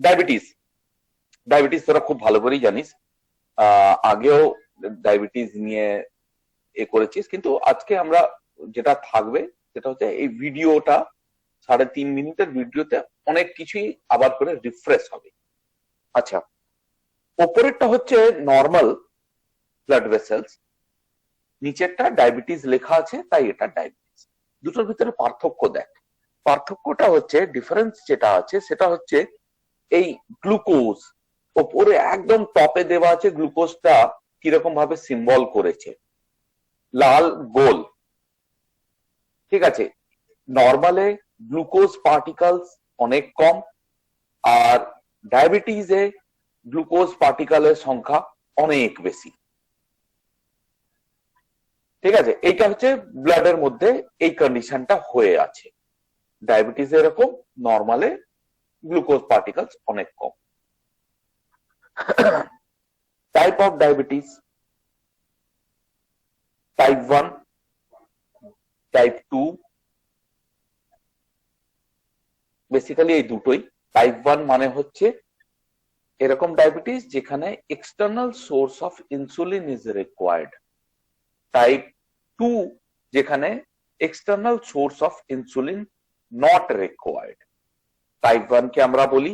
Diabetes, diabetes তোরা খুব ভালো করেই জানিস, আগেও ডায়াবেটিস নিয়ে করেছিস, কিন্তু আজকে আমরা যেটা থাকবে সেটা হচ্ছে এই ভিডিওটা 3.5 মিনিটের ভিডিওতে অনেক কিছুই আবার করে রিফ্রেশ হবে। আচ্ছা, ওপরেরটা হচ্ছে নর্মাল ব্লাড ভেসেলস, নিচেরটা ডায়াবেটিস লেখা আছে, তাই এটা ডায়াবেটিস। দুটোর ভিতরে পার্থক্য দেখ। পার্থক্যটা হচ্ছে, ডিফারেন্স যেটা আছে সেটা হচ্ছে এই গ্লুকোজ ওপরে একদম টপে দেওয়া আছে, গ্লুকোজটা কিরকম ভাবে সিম্বল করেছে, লাল গোল, ঠিক আছে। নর্মালে গ্লুকোজ পার্টিকেলস অনেক কম, আর ডায়াবেটিসে গ্লুকোজ পার্টিকেলের সংখ্যা অনেক বেশি, ঠিক আছে। এইটা হচ্ছে ব্লাডের মধ্যে এই কন্ডিশনটা হয়ে আছে। ডায়াবেটিস এরকম, নর্মালে গ্লুকোজ পার্টিকেলস অনেক কম। Type of diabetes, type 1, type 2, basically এই দুটোই। টাইপ 1 মানে হচ্ছে এরকম ডায়াবেটিস যেখানে external source of insulin is required. Type 2 যেখানে external source of insulin not required. Type 1 কে আমরা বলি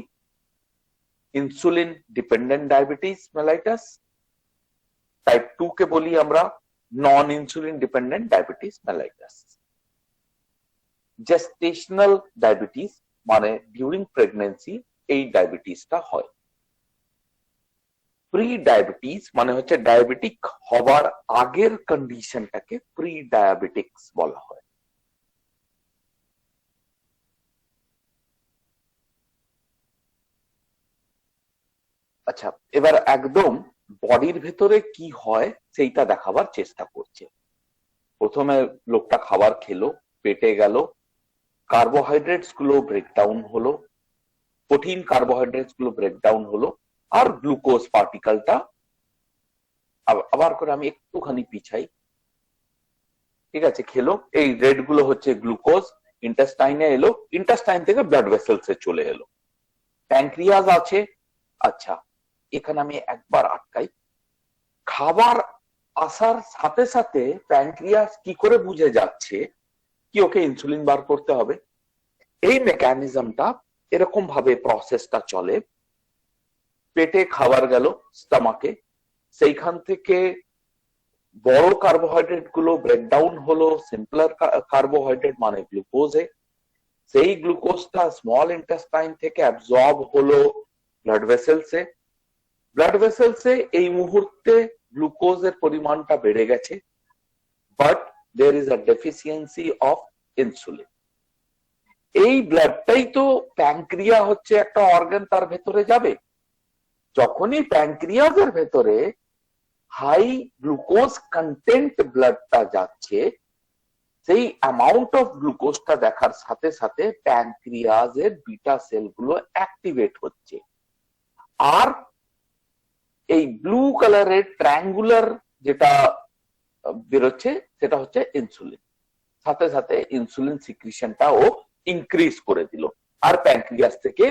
insulin dependent diabetes mellitus, type 2 কে বলি আমরা non insulin dependent diabetes mellitus. Gestational diabetes মানে ডিউরিং প্রেগন্যান্সি এই ডায়াবেটিসটা হয়। প্রি ডায়াবেটিস মানে হচ্ছে ডায়াবেটিক হবার আগের কন্ডিশনটাকে প্রি ডায়াবেটিক্স বলা হয়। আচ্ছা, এবার একদম বডির ভেতরে কি হয় সেইটা দেখাবার চেষ্টা করছে। প্রথমে লোকটা খাবার খেলো, পেটে গেল, কার্বোহাইড্রেটস গুলো ব্রেকডাউন হলো, কঠিন কার্বোহাইড্রেটস গুলো ব্রেকডাউন হলো, আর গ্লুকোজ পার্টিকেলটা আবার করে আমি একটুখানি পিছাই, ঠিক আছে, খেলো। এই রেড গুলো হচ্ছে গ্লুকোজ, ইন্টেস্টাইনে এলো, ইন্টেস্টাইন থেকে ব্লাড ভেসেলসে চলে এলো, প্যানক্রিয়াস আছে। আচ্ছা, এখানে আমি একবার আটকাই। খাবার আসার সাথে সাথে প্যানক্রিয়াস কি করে বুঝে যাচ্ছে কি ওকে ইনসুলিন বার করতে হবে? এই মেকানিজমটা এরকম ভাবে প্রসেসটা চলে। পেটে খাবার গেল, স্টমাকে, সেইখান থেকে বড় কার্বোহাইড্রেট গুলো ব্রেকডাউন হলো সিম্পলার কার্বোহাইড্রেট মানে গ্লুকোজে, সেই গ্লুকোজটা স্মল ইন্টেস্টাইন থেকে অ্যাবজর্ব হলো ব্লাড ভেসেলসে। ব্লাড ভেসেলসে এই মুহূর্তে গ্লুকোজের পরিমাণটা বেড়ে গেছে, but there is a deficiency of insulin. এই ব্লাডটাই তো প্যানক্রিয়া হচ্ছে একটা অর্গান, তার ভেতরে যাবে। যখনই প্যানক্রিয়াসের ভেতরে হাই গ্লুকোজ কন্টেন্ট ব্লাডটা যাচ্ছে, সেই অ্যামাউন্ট অফ গ্লুকোজটা দেখার সাথে সাথে প্যানক্রিয়াসের বিটা সেলগুলো অ্যাক্টিভেট হচ্ছে, আর এই ব্লু কালারের ট্রায়াঙ্গুলার যেটা বেরোচ্ছে সেটা হচ্ছে ইনসুলিন। সাথে সাথে ইনসুলিন সিক্রিশনটাও ইনক্রিজ করে দিল, আর প্যানক্রিয়াস থেকে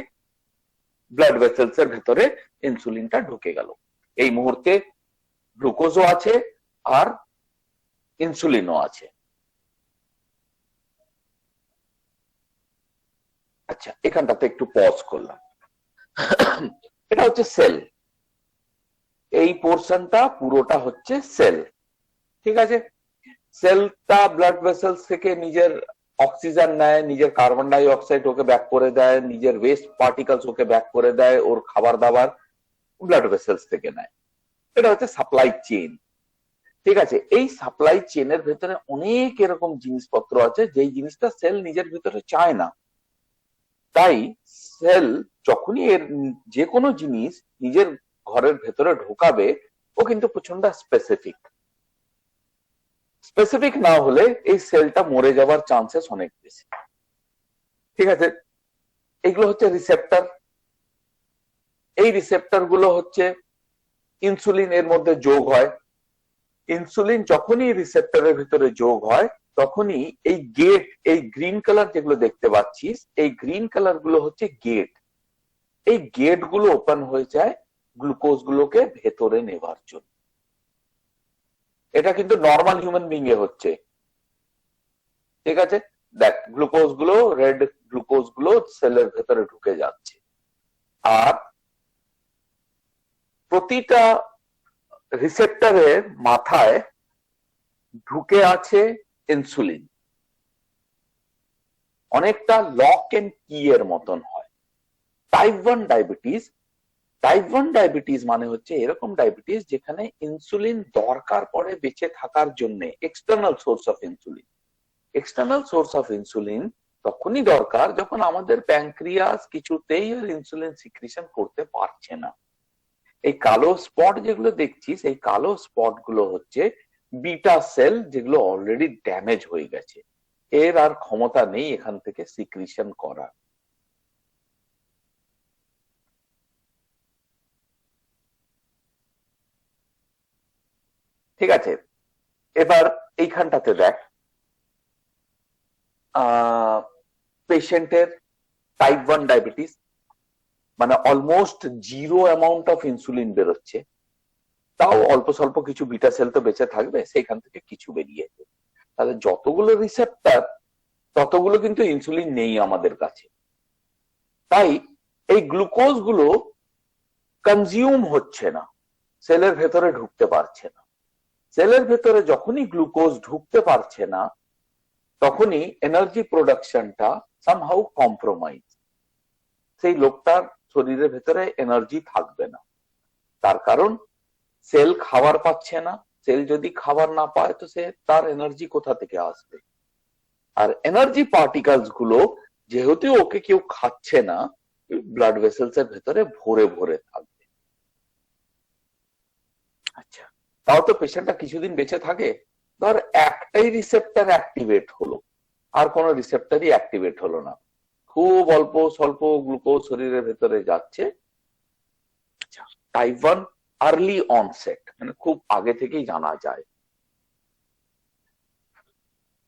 ব্লাড ভেসেলস এর ভেতরে ইনসুলিনটা ঢুকে গেল। এই মুহূর্তে গ্লুকোজও আছে আর ইনসুলিনও আছে। আচ্ছা, এখানটাতে একটু পজ করলাম। এটা হচ্ছে সেল, এই পোর্শনটা পুরোটা হচ্ছে সেল, ঠিক আছে। সেলটা ব্লাড ভেসেলস থেকে নিজের অক্সিজেন নেয়, নিজের কার্বন ডাই অক্সাইড ওকে ব্যাক করে দেয়, নিজের ওয়েস্ট পার্টিকেলস ওকে ব্যাক করে দেয়, ওর খাবার দাবার ব্লাড ভেসেলস থেকে নেয়। এটা হচ্ছে সাপ্লাই চেইন, ঠিক আছে। এই সাপ্লাই চেইনের ভেতরে অনেক এরকম জিনিসপত্র আছে যেই জিনিসটা সেল নিজের ভিতরে চায় না। তাই সেল যখনই এর যে কোনো জিনিস নিজের ঘরের ভেতরে ঢোকাবে, ও কিন্তু প্রচন্ড স্পেসিফিক। স্পেসিফিক না হলে এই সেলটা মরে যাওয়ার চান্সেস অনেক বেশি, ঠিক আছে। এগুলো হচ্ছে রিসেপ্টর। এই রিসেপ্টর গুলো হচ্ছে ইনসুলিন এর মধ্যে যোগ হয়। ইনসুলিন যখনই রিসেপ্টরের ভিতরে যোগ হয়, তখনই এই গেট, এই গ্রিন কালার যেগুলো দেখতে পাচ্ছিস, এই গ্রিন কালার গুলো হচ্ছে গেট। এই গেট গুলো ওপেন হয়ে যায় গ্লুকোজ গুলোকে ভেতরে নেবার জন্য। এটা কিন্তু নর্মাল হিউম্যান বিং এ হচ্ছে, ঠিক আছে? দেখ, গ্লুকোজ গুলো, রেড গ্লুকোজ গুলো সেলের ভেতরে ঢুকে যাচ্ছে, আর প্রতিটা রিসেপ্টরের মাথায় ঢুকে আছে ইনসুলিন। অনেকটা লক এন্ড কি এর মতন হয়। টাইপ 1 ডায়াবেটিস মানে হচ্ছে এরকম ডায়াবেটিস যেখানে ইনসুলিন দরকার পড়ে বেঁচে থাকার জন্য। এক্সটার্নাল সোর্স অফ ইনসুলিন তখনই দরকার যখন আমাদের প্যানক্রিয়াস কিছুতেই আর ইনসুলিন সিক্রিশন করতে পারছে না। এই কালো স্পট যেগুলো দেখছিস, এই কালো স্পট গুলো হচ্ছে বিটা সেল, যেগুলো অলরেডি ড্যামেজ হয়ে গেছে, এর আর ক্ষমতা নেই এখান থেকে সিক্রিশন করার। ঠিক আছে, এবার এইখানটাতে দেখ, পেশেন্টের টাইপ 1 ডায়াবেটিস মানে almost zero amount of insulin বেরোচ্ছে, তাও অল্প স্বল্প কিছু বিটা সেল তো বেঁচে থাকবে, সেইখান থেকে কিছু বেরিয়েছে। তাহলে যতগুলো রিসেপ্টর ততগুলো কিন্তু ইনসুলিন নেই আমাদের কাছে। তাই এই গ্লুকোজ গুলো কনজিউম হচ্ছে না, সেলের ভেতরে ঢুকতে পারছে না। সেলের ভেতরে যখনই গ্লুকোজ ঢুকতে পারছে না, তখনই এনার্জি প্রোডাকশনটা সামহাউ কম্প্রোমাইজ। সেই লোকটার শরীরের ভেতরে এনার্জি থাকবে না, তার কারণ সেল খাবার পাচ্ছে না। সেল যদি খাবার না পায় তো সে তার এনার্জি কোথা থেকে আসবে? আর এনার্জি পার্টিকেলস গুলো যেহেতু ওকে কেউ খাচ্ছে না, ব্লাড ভেসেলস এর ভেতরে ভরে ভরে থাকবে। আচ্ছা, তাও তো পেশেন্টটা কিছুদিন বেঁচে থাকে। ধর একটাই রিসেপ্টর অ্যাক্টিভেট হলো, আর কোন রিসেপ্টরই অ্যাক্টিভেট হলো না, খুব অল্প স্বল্প গ্লুকোজ শরীরের ভেতরে যাচ্ছে। টাইপ 1 আর্লি অনসেট, মানে খুব আগে থেকেই জানা যায়।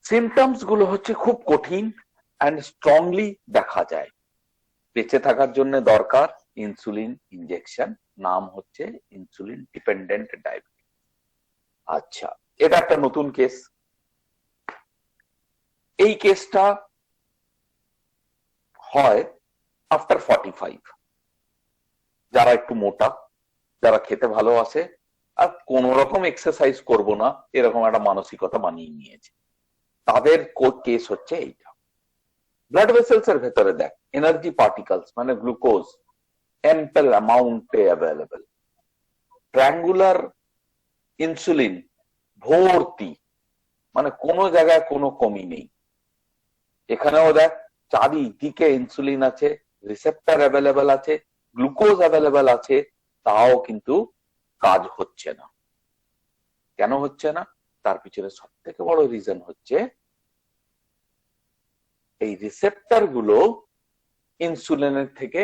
সিমটমস গুলো হচ্ছে খুব কঠিন অ্যান্ড স্ট্রংলি দেখা যায়। বেঁচে থাকার জন্য দরকার ইনসুলিন ইনজেকশন, নাম হচ্ছে ইনসুলিন ডিপেন্ডেন্ট ডায়াবেটিস। আচ্ছা, এটা একটা নতুন কেস। এই কেসটা হয় আফটার 45, যারা একটু মোটা, যারা খেতে ভালোবাসে আর কোন রকম এক্সারসাইজ করব না এরকম একটা মানসিকতা বানিয়ে নিয়েছে, তাদের কেস হচ্ছে এইটা। ব্লাড ভেসেলস এর ভেতরে দেখ এনার্জি পার্টিকলস মানে glucose ample অ্যামাউন্টে available, triangular insulin ভর্তি, মানে কোনো জায়গায় কোনো কমি নেই। এখানেও দেখ চারিদিকে ইনসুলিন আছে, রিসেপ্টর অ্যাভেলেবল আছে, গ্লুকোজ অ্যাভেলেবল আছে, তাও কিন্তু কাজ হচ্ছে না। কেন হচ্ছে না? তার পিছনে সব থেকে বড় রিজন হচ্ছে এই রিসেপ্টর গুলো ইনসুলিনের থেকে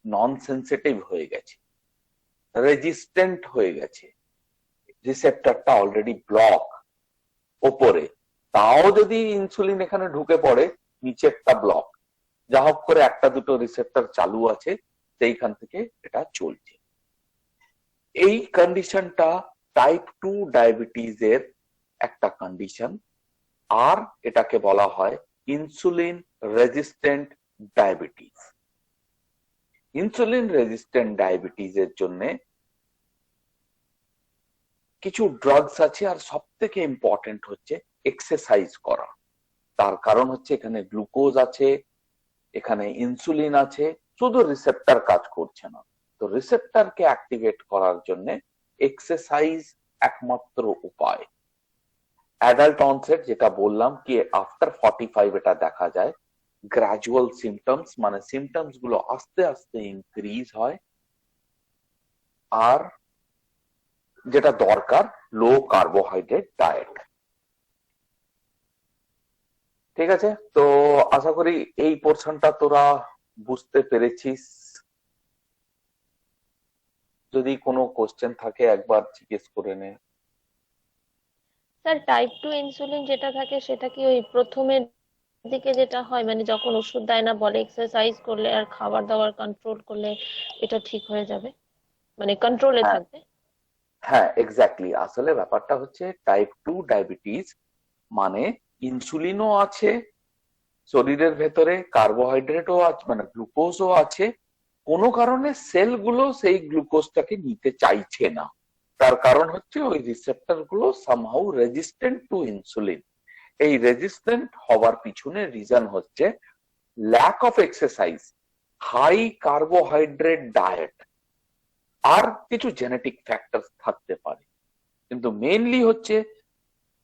নন সেন্সিটিভ হয়ে গেছে, রেজিস্ট্যান্ট হয়ে গেছে। রিসেপ্টরটা অলরেডি ব্লক ওপরে, তাও যদি ইনসুলিন এখানে ঢুকে পড়ে, নিচেরটা ব্লক, যা হোক করে একটা দুটো রিসেপ্টর চালু আছে, সেইখান থেকে এটা চলছে। এই কন্ডিশনটা টাইপ 2 ডায়াবেটিস এর একটা কন্ডিশন, আর এটাকে বলা হয় insulin resistant diabetes. Insulin resistant diabetes এর জন্য কিছু ড্রাগস আছে, আর সব থেকে ইম্পর্টেন্ট হচ্ছে এক্সারসাইজ করা। তার কারণ হচ্ছে এখানে গ্লুকোজ আছে, এখানে ইনসুলিন আছে, শুধু রিসেপ্টর কাজ করছে না। তো রিসেপ্টরকে অ্যাক্টিভেট করার জন্য এক্সারসাইজ একমাত্র উপায়। অ্যাডাল্ট অনসেট যেটা বললাম কি আফটার 45 এটা দেখা যায়। গ্রাজুয়াল সিমটমস মানে সিমটমস গুলো আস্তে আস্তে ইনক্রিজ হয়, আর যেটা দরকার লো কার্বোহাইড্রেট ডায়েট। ঠিক আছে, তো আশা করি এই পোর্শনটা তোরা বুঝতে পেরেছিস। যদি কোনো কোশ্চেন থাকে একবার জিজ্ঞেস করে নে। স্যার টাইপ 2 ইনসুলিন যেটা থাকে সেটা কি ওই প্রথমে দিকে যেটা হয় মানে যখন ওষুধ দেয় না, বলে এক্সারসাইজ করলে আর খাবার দাবার কন্ট্রোল করলে এটা ঠিক হয়ে যাবে, মানে কন্ট্রোলে হ্যাঁ, থাকবে। হ্যাঁ, এক্স্যাক্টলি। আসলে ব্যাপারটা হচ্ছে টাইপ 2 ডায়াবেটিস মানে ইনসুলিনও আছে শরীরের ভেতরে, কার্বোহাইড্রেটও আছে, মানে গ্লুকোজও আছে। কোনো কারণে সেলগুলো সেই গ্লুকোজটাকে নিতে চাইছে না। তার কারণ হচ্ছে ওই রিসেপ্টর গুলো সামহাউ রেজিস্ট্যান্ট টু ইনসুলিন। এই রেজিস্ট্যান্ট হওয়ার পিছনে রিজন হচ্ছে lack of exercise, high carbohydrate diet, আর কিছু জেনেটিক ফ্যাক্টর থাকতে পারে, কিন্তু মেইনলি হচ্ছে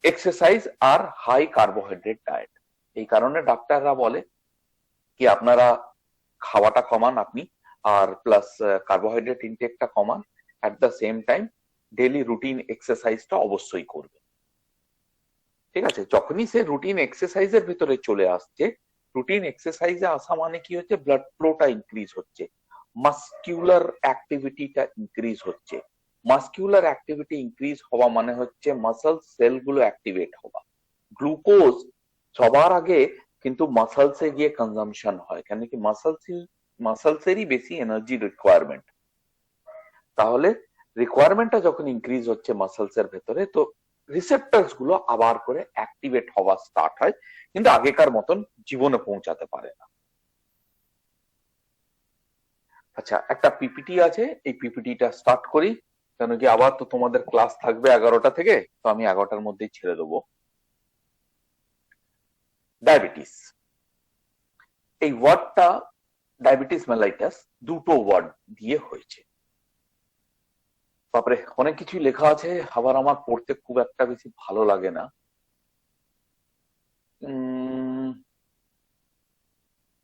এক্সারসাইজ আর হাই কার্বোহাইড্রেট ডায়েট। এই কারণে ডাক্তাররা বলে কি আপনারা খাওয়াটা কমান আপনি, আর প্লাস কার্বোহাইড্রেট ইনটেকটা কমান, at the same time daily routine এক্সারসাইজটা অবশ্যই করবে। ঠিক আছে, যখনই সে রুটিন এক্সারসাইজের ভিতরে চলে আসছে, রুটিন এক্সারসাইজে আসা মানে কি হচ্ছে, ব্লাড ফ্লোটা ইনক্রিজ হচ্ছে, মাসকিউলার অ্যাক্টিভিটিটা ইনক্রিজ হচ্ছে। মাসকিউলার অ্যাক্টিভিটি ইনক্রিজ হওয়া মানে হচ্ছে মাসল সেল গুলো অ্যাক্টিভেট হওয়া। গ্লুকোজ সবার আগে কিন্তু মাসলসে গিয়ে কনজাম্পশন হয়, কেন কি মাসলসেরই বেশি এনার্জি রিকোয়ারমেন্ট। তাহলে রিকোয়ারমেন্টটা যখন ইনক্রিজ হচ্ছে মাসলস এর ভেতরে, তো রিসেপ্টরস গুলো আবার করে অ্যাক্টিভেট হওয়া স্টার্ট হয়, কিন্তু আগেকার মতন জীবনে পৌঁছাতে পারে না। আচ্ছা, একটা পিপিটি আছে, এই পিপিটিটা স্টার্ট করি, কেন কি আবার তো তোমাদের ক্লাস থাকবে 11টা থেকে, তো আমি 11টার মধ্যেই ছেড়ে দেবো। ডায়াবেটিস, এই ওয়ার্ডটা ডায়াবেটিস মেলাইটাস দুটো ওয়ার্ড দিয়ে হয়েছে। বাপরে, অনেক কিছুই লেখা আছে, আবার আমার পড়তে খুব একটা বেশি ভালো লাগে না।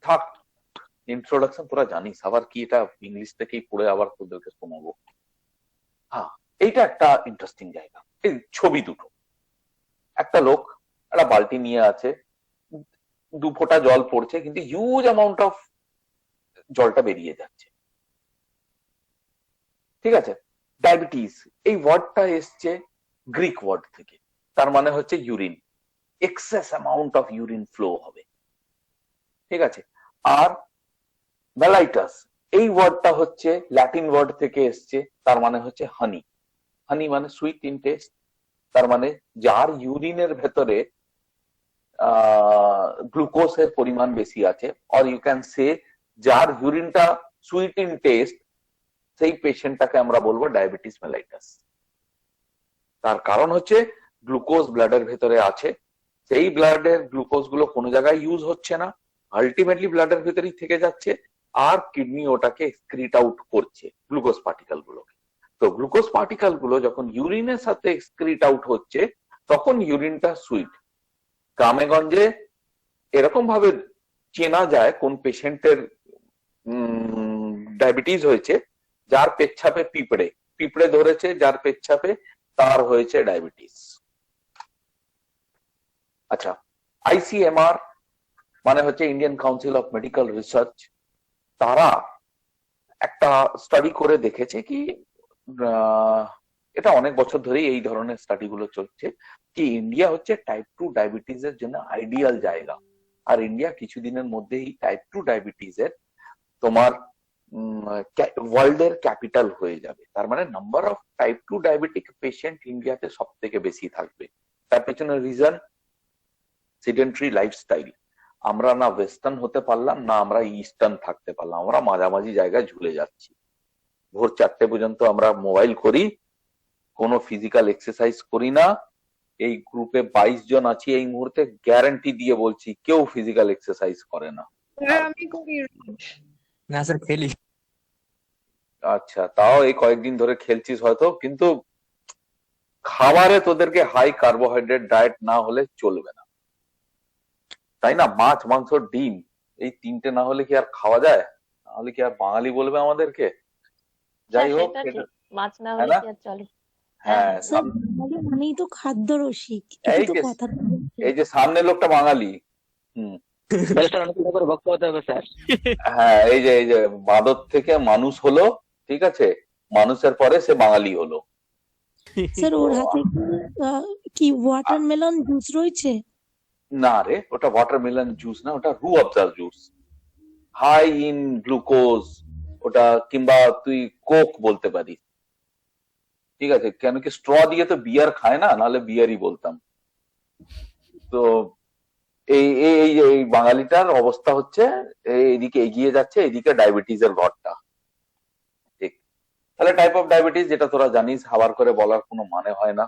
থাক, ইন্ট্রোডাকশন তোরা জানিস, আবার কি এটা ইংলিশ থেকেই পড়ে আবার তোদেরকে শোনাবো। হ্যাঁ, এইটা একটা ইন্টারেস্টিং জায়গা। এই ছবি দুটো, একটা লোক একটা বালতি নিয়ে আছে, 2 ফোঁটা জল পড়ছে, কিন্তু হিউজ অ্যামাউন্ট অফ জলটা বেরিয়ে যাচ্ছে। ঠিক আছে, ডায়াবেটিস এই ওয়ার্ডটা এসছে গ্রিক ওয়ার্ড থেকে, তার মানে হচ্ছে urine, excess amount of urine flow হবে। ঠিক আছে, আর মেলাইটাস এই ওয়ার্ডটা হচ্ছে ল্যাটিন ওয়ার্ড থেকে এসছে, তার মানে হচ্ছে হানি। হানি মানে সুইট ইন টেস্ট, তার মানে যার ইউরিনের ভেতরে গ্লুকোজের পরিমাণ বেশি আছে, অর ইউ ক্যান সে যার ইউরিনটা সুইট ইন টেস্ট, সেই পেশেন্টটাকে আমরা বলবো ডায়াবেটিস মেলাইটাস। তার কারণ হচ্ছে গ্লুকোজ ব্লাডের ভেতরে আছে, সেই ব্লাডের গ্লুকোজ গুলো কোনো জায়গায় ইউজ হচ্ছে না, আলটিমেটলি ব্লাডের ভেতরেই থেকে যাচ্ছে, আর কিডনি ওটাকে এক্সক্রিট আউট করছে গ্লুকোজ পার্টিকেল গুলোকে। তো গ্লুকোজ পার্টিকেল গুলো যখন ইউরিনের সাথে এক্সক্রিট আউট হচ্ছে, তখন ইউরিনটা সুইট। গ্রামে গঞ্জে এরকম ভাবে চেনা যায় কোন পেশেন্টের ডায়াবেটিস হয়েছে, যার পেচ্ছাপে পিঁপড়ে পিঁপড়ে ধরেছে, যার পেচ্ছাপে, তার হয়েছে ডায়াবেটিস। আচ্ছা, আইসিএমআর মানে হচ্ছে Indian council of medical research, তারা একটা স্টাডি করে দেখেছে কি, এটা অনেক বছর ধরেই এই ধরনের স্টাডি গুলো চলছে, কি ইন্ডিয়া হচ্ছে টাইপ 2 ডায়াবেটিস এর জন্য আইডিয়াল জায়গা। আর ইন্ডিয়া কিছুদিনের মধ্যেই টাইপ 2 ডায়াবেটিস এর তোমার ওয়ার্ল্ড এর ক্যাপিটাল হয়ে যাবে। তার মানে number of type 2 diabetic patient ইন্ডিয়াতে সব থেকে বেশি থাকবে। তার পেছনে রিজন সিডেন্টারি লাইফস্টাইল। আমরা না ওয়েস্টার্ন হতে পারলাম, না আমরা ইস্টার্ন থাকতে পারলাম, আমরা মাঝামাঝি জায়গায় ঝুলে যাচ্ছি। ভোর 4টে পর্যন্ত আমরা মোবাইল করি, কোনো ফিজিক্যাল এক্সারসাইজ করি না। এই গ্রুপে 22 জন আছি এই মুহূর্তে, গ্যারান্টি দিয়ে বলছি কেউ ফিজিক্যাল এক্সারসাইজ করে না। আমি করি রোজ। না স্যার, খেলি। আচ্ছা, তাও এই কয়েকদিন ধরে খেলছিস হয়তো, কিন্তু খাবারে তোদেরকে হাই কার্বোহাইড্রেট ডায়েট না হলে চলবে না, তাই না? মাছ, মাংস, ডিম, এই 3টে না হলে কি আর খাওয়া যায়? নাহলে কি আর বাঙালি বলবে আমাদেরকে? যাই হোক, সেটা ঠিক, মাছ না হ্যাঁ হলে না? কি আর চলে? হ্যাঁ, স্যার, বাঙালি মানেই তো খাদ্য রসিক, এটা এই তো যে কথা। এই যে সামনে লোকটা বাঙালি। হুম, স্যার অনেক করে ভক্ত হতে হবে স্যার। হ্যাঁ, এই যে বাঁদর থেকে মানুষ হলো, ঠিক আছে, মানুষের পরে সে বাঙালি হলো। স্যার, ওর হাতে কি ওয়াটারমেলন জুস রয়েছে? না রে, ওটা ওয়াটারমেলন জুস না, ওটা Rooh Afza juice, high in glucose ওটা, কিংবা তুই কোক বলতে পারিস। ঠিক আছে, কেন কি স্ট্র দিয়ে তো বিয়ার খায় না, নাহলে বিয়ারই বলতাম। তো এই বাঙালিটার অবস্থা হচ্ছে এইদিকে এগিয়ে যাচ্ছে, এইদিকে ডায়াবেটিসের ঘরটা। ঠিক, তাহলে টাইপ অফ ডায়াবেটিস যেটা তোরা জানিস, হাবার করে বলার কোনো মানে হয় না।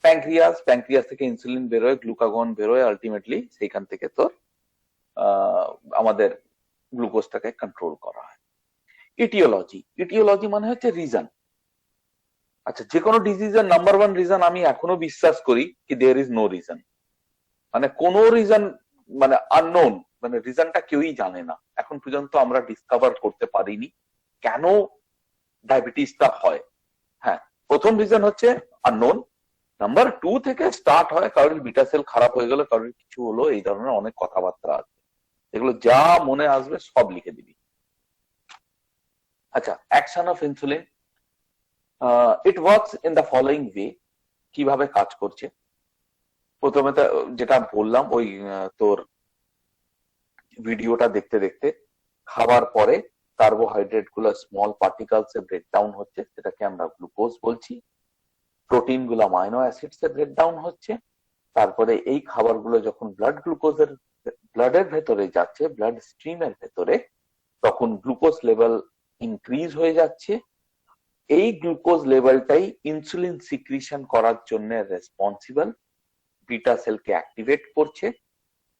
প্যাঙ্ক্রিয়াস থেকে ইনসুলিন বেরোয়, গ্লুকাগন বেরোয়, আলটিমেটলি সেইখান থেকে তোর আমাদের গ্লুকোজটাকে কন্ট্রোল করা হয়। ইটিওলজি মানে হচ্ছে রিজন। আচ্ছা, যে কোনো ডিজিজের নাম্বার ওয়ান রিজন আমি এখনো বিশ্বাস করি কি দেয়ার ইজ নো রিজন, মানে কোনো রিজন, মানে আননোন, মানে রিজনটা কেউই জানে না এখন পর্যন্ত, আমরা ডিসকভার করতে পারিনি কেন ডায়াবেটিসটা হয়। হ্যাঁ, প্রথম রিজন হচ্ছে আননোন। নাম্বার টু থেকে স্টার্ট হয়, কারোর বিটা সেল খারাপ হয়ে গেল, কারোর কিছু হলো, এই ধরনের অনেক কথাবার্তা আছে, এগুলো যা মনে আসবে সব লিখে দিবি। আচ্ছা, action of insulin, it works in the following way. কিভাবে কাজ করছে, প্রথমে তো যেটা বললাম, ওই তোর ভিডিওটা দেখতে দেখতে খাবার পরে কার্বোহাইড্রেট গুলো স্মল পার্টিকেলস এ ব্রেকডাউন হচ্ছে, সেটাকে আমরা গ্লুকোজ বলছি। প্রোটিন গুলো অ্যামাইনো অ্যাসিডস এ ব্রেকডাউন হচ্ছে। তারপরে এই খাবারগুলো যখন ব্লাডের ভেতরে যাচ্ছে, ব্লাড স্ট্রিমের ভেতরে, তখন গ্লুকোজ লেভেল ইনক্রিজ হয়ে যাচ্ছে। এই গ্লুকোজ লেভেলটাই ইনসুলিন সিক্রিশন করার জন্য রেসপন্সিবল, বিটা সেলকে অ্যাক্টিভেট করছে,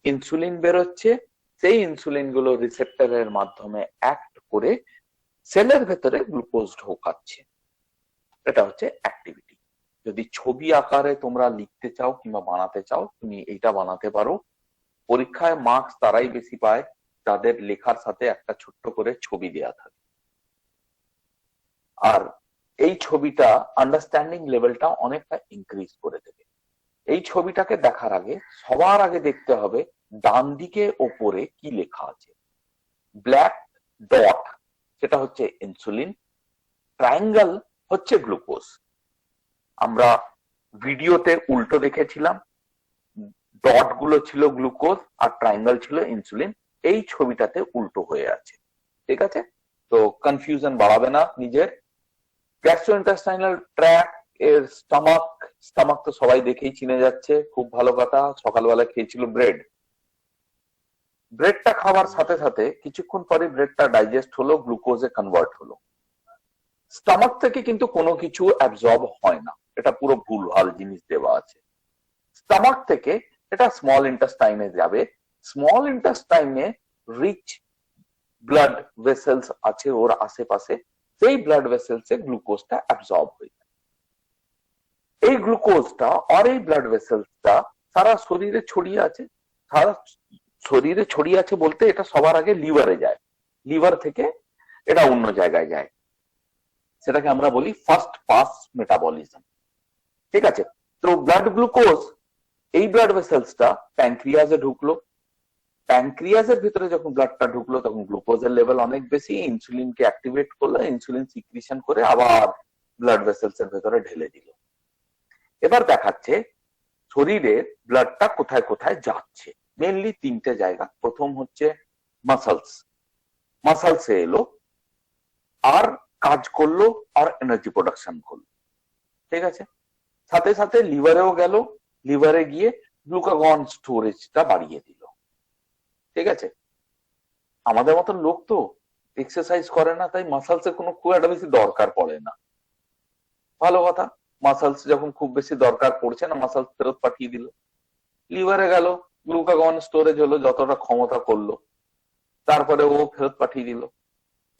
ইনসুলিন বেরোচ্ছে, সেই ইনসুলিন গুলো রিসেপ্টরের মাধ্যমে অ্যাক্ট করে সেলের ভেতরে গ্লুকোজ ঢোকাচ্ছে। এটা হচ্ছে অ্যাক্টিভিটি। যদি ছবি আকারে তোমরা লিখতে চাও কিংবা বানাতে চাও, তুমি এইটা বানাতে পারো। পরীক্ষায় মার্কস তারাই বেশি পায় যাদের লেখার সাথে একটা ছোট্ট করে ছবি দেয়া থাকে, আর এই ছবিটা আন্ডারস্ট্যান্ডিং লেভেলটা অনেকটা ইনক্রিজ করে দেবে। এই ছবিটাকে দেখার আগে সবার আগে দেখতে হবে ডান দিকে ওপরে কি লেখা আছে। ব্ল্যাক ডট সেটা হচ্ছে ইনসুলিন, ট্রায়াঙ্গেল হচ্ছে গ্লুকোজ। আমরা ভিডিওতে উল্টো দেখেছিলাম, ডট গুলো ছিল গ্লুকোজ আর ট্রায়াঙ্গেল ছিল ইনসুলিন, এই ছবিটাতে উল্টো হয়ে আছে। ঠিক আছে, তো কনফিউশন বাড়াবে না নিজের। গ্যাস্ট্রোইন্টেস্টাইনাল ট্র্যাক্ট এর স্টমাক তো সবাই দেখেই চিনে যাচ্ছে, খুব ভালো কথা। সকালবেলা খেয়েছিল ব্রেডটা খাওয়ার সাথে সাথে কিছুক্ষণ পরে ব্রেডটা ডাইজেস্ট হলো, গ্লুকোজে কনভার্ট হলো। স্টমাক থেকে কিন্তু কোনো কিছু অ্যাবজর্ব হয় না, এটা পুরো ভুলভাল জিনিস দেওয়া আছে। স্টমাক থেকে এটা স্মল ইন্টেস্টাইনে যাবে, স্মল ইন্টেস্টাইনে রিচ ব্লাড ভেসেলস আছে ওর আশেপাশে, সেই ব্লাড ভেসেলসে গ্লুকোজটা অ্যাবজর্ব হয়ে যায়। এই গ্লুকোজটা আর এই ব্লাড ভেসেলসটা সারা শরীরে ছড়িয়ে আছে। সারা শরীরে ছড়িয়ে আছে বলতে এটা সবার আগে লিভারে যায়, লিভার থেকে এটা অন্য জায়গায় যায়, সেটাকে আমরা বলি ফার্স্ট পাস মেটাবলিজম। ঠিক আছে, তো ব্লাড গ্লুকোজ এই ব্লাড ভেসেলসটা প্যানক্রিয়াসে ঢুকলো, প্যানক্রিয়াসের ভিতরে যখন ব্লাডটা ঢুকলো তখন গ্লুকোজের লেভেল অনেক বেশি, ইনসুলিনকে অ্যাক্টিভেট করলো, ইনসুলিন সিক্রিশন করে আবার ব্লাড ভেসেলস এর ভেতরে ঢেলে দিল। এবার দেখাচ্ছে শরীরে ব্লাডটা কোথায় কোথায় যাচ্ছে, মেনলি তিনটে জায়গা। প্রথম হচ্ছে মাসলসে এলো আর কাজ করলো আর এনার্জি প্রোডাকশন করলো। ঠিক আছে, সাথে সাথে লিভারেও গেল, লিভারে গিয়ে গ্লুকাগন স্টোরেজটা বাড়িয়ে দিল। ঠিক আছে, আমাদের মতন লোক তো এক্সারসাইজ করে না, তাই মাসলস এর কোনো খুব একটা বেশি দরকার পড়ে না। ভালো কথা, মাসলস যখন খুব বেশি দরকার পড়ছে না, মাসলস ফেরত পাঠিয়ে দিল, লিভারে গেল, গ্লুকাগন স্টোরেজ হলো, যতটা ক্ষমতা করলো, তারপরে ও ফেরত পাঠিয়ে দিল।